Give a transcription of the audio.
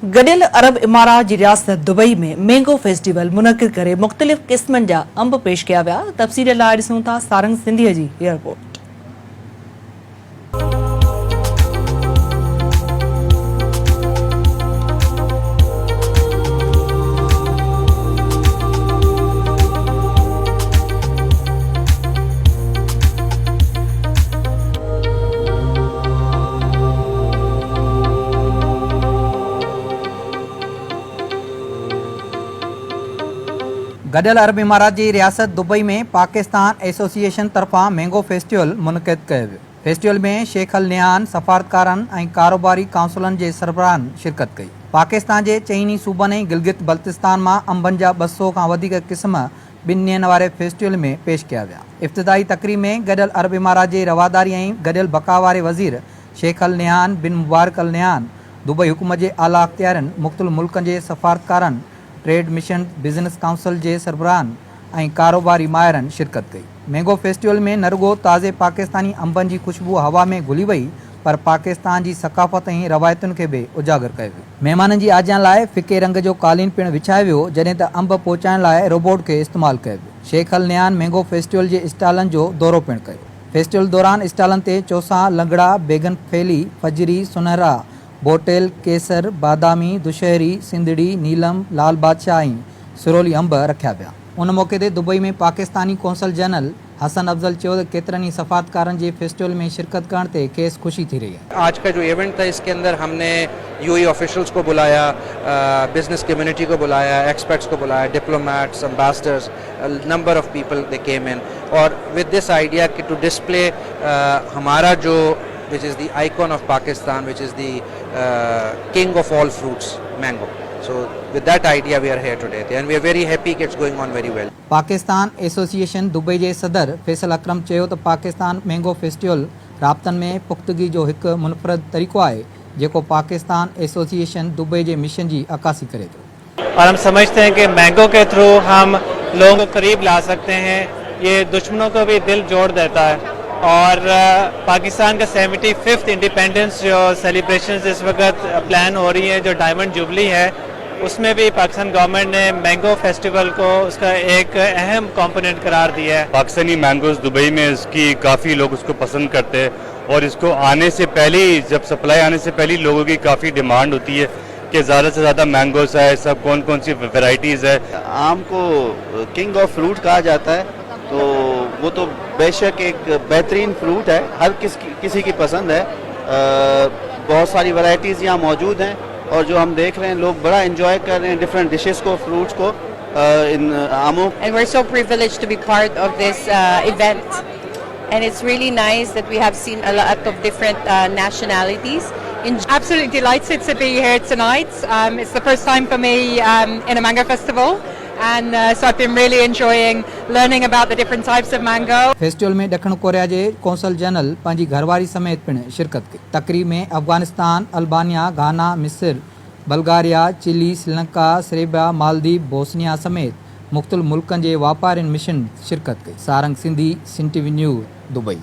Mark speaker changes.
Speaker 1: गडियल अरब इमारात जी रियासत दुबई में mango festival मुनक़िद करे मुख़्तलिफ़ क़िस्मनि जा अंब पेश किया विया। तफ़सील लाइ ॾिसूं था सारंग सिंधीअ जी रिपोर्ट।
Speaker 2: गडियल अरब इमारात जी रियासत दुबई में पाकिस्तान एसोसिएशन तरफ़ां मैंगो फेस्टिवल मुनक़िद कयो वियो। फेस्टिवल में शेख अल नियान सफ़ारतकारनि ऐं कारोबारी काउंसिलनि जे सरबराहनि शिरकत कई। पाकिस्तान जे चइनी सूबनि ऐं गिलगित बल्तिस्तान मां अंबनि जा 200 खां वधीक क़िस्म 2 ॾींहनि वारे फेस्टिवल में पेश किया विया। इफ़्तिदाई तक़रीब में गडियल अरब इमारात जे रवादारी ऐं गडियल बका वारे वज़ीर शेख अल नियान बिन मुबारक अल नियान, दुबई हुकूमत जे आला अख़्तियारनि, मुख़्तलिफ़ मुल्कनि जे सफ़ारतकारनि, ट्रेड मिशन बिज़नेस काउंसिल जे सरबराहनि ऐं कारोबारी माहिरनि शिरकत कई। मैंगो फेस्टिवल में न रुगो ताज़े पाकिस्तानी अंबनि जी ख़ुशबू हवा में घुली वई, पर पाकिस्तान जी सक़ाफ़त ऐं रवायतुनि खे बि उजागर कयो वियो। महिमाननि जी आजियां लाइ फिके रंग जो कालीन पिणु विछायो वियो, जॾहिं त अंब पहुचाइण लाइ रोबोट खे इस्तेमालु कयो वियो। शेख अल नियान मैंगो फेस्टिवल जे स्टॉलनि जो दौरो पिणु कयो। फेस्टिवल दौरान स्टॉलनि ते चौसा, लंगड़ा, बेगन फेली, फजरी, सुनहरा, बोटेल, केसर, बादामी, दुशहरी, सिंधड़ी, नीलम, लाल बादशाह ऐं सिरोली अंब रखिया विया। उन मौक़े ते दुबई में पाकिस्तानी कौंसल जनरल हसन अफजल चयो त केतिरनि ई सफ़ारतकारनि जे फेस्टिवल में शिरकत करण ते खेसि ख़ुशी थी रही है।
Speaker 3: आज का जो इवेंट था इसके अंदर हमने यूएई ऑफिशियल्स को बुलाया, बिजनेस कम्युनिटी को बुलाया, एक्सपर्ट्स को बुलाया, diplomats, ambassadors, number of people they came in, और विद दिस आइडिया कि टू डिस्प्ले हमारा जो which is the icon of Pakistan, which is the king of all fruits, mango. So with that idea we are here today and we are very happy it's going on very well.
Speaker 2: Pakistan association Dubai जे सदर फैसल अकरम चयो त Pakistan mango festival राब्तनि में पुख्तगी जो हिकु मुनफ़रद तरीक़ो आहे जेको पाकिस्तान एसोसिएशन दुबई जे मिशन जी अक्कासी करे थो।
Speaker 4: और हम समझते हैं कि मैंगो के थ्रू हम लोगों को करीब ला सकते हैं, ये दुश्मनों को भी दिल जोड़ देता है। और पाकिस्तान का 75th इंडिपेंडेंस जो सेलिब्रेशंस इस वक्त प्लान हो रही है, जो डायमंड जुबली है, उसमें भी पाकिस्तान गवर्नमेंट ने मैंगो फेस्टिवल को उसका एक अहम कंपोनेंट करार दिया है।
Speaker 5: पाकिस्तानी मैंगोज दुबई में इसकी काफ़ी लोग उसको पसंद करते हैं और इसको आने से पहले ही, जब सप्लाई आने से पहले लोगों की काफ़ी डिमांड होती है कि ज़्यादा से ज़्यादा मैंगोज है, सब कौन कौन सी वैरायटीज़ है।
Speaker 6: आम को किंग ऑफ फ्रूट कहा जाता है, तो वो तो बेशक एक बेहतरीन फ्रूट है, हर किसी की पसंद है। बहुत सारी वैरायटीज़ यहाँ मौजूद हैं और जो हम देख रहे हैं लोग बड़ा एंजॉय कर रहे हैं डिफरेंट डिशेस को, फ्रूट्स को, इन आमों।
Speaker 7: And we're so privileged to be part of this event, and it's really nice that we have seen a lot of different nationalities.
Speaker 8: Absolutely delighted to be here tonight. It's the first time for me in a mango festival. And so I've been really enjoying learning about the different types of mango.
Speaker 2: Festival में ॾखण Korea जे consul general पंहिंजी घरवारी समेत पिणु शिरकत कई। तक़रीब में Afghanistan, Albania, Ghana, मिस्र, Bulgaria, Chile, Sri Lanka, Serbia, Maldives, Bosnia समेत मुख़्तलिफ़ मुल्कनि जे वापारियुनि मिशन शिरकत कई। Sarang Sindhi, Sindh TV news, Dubai.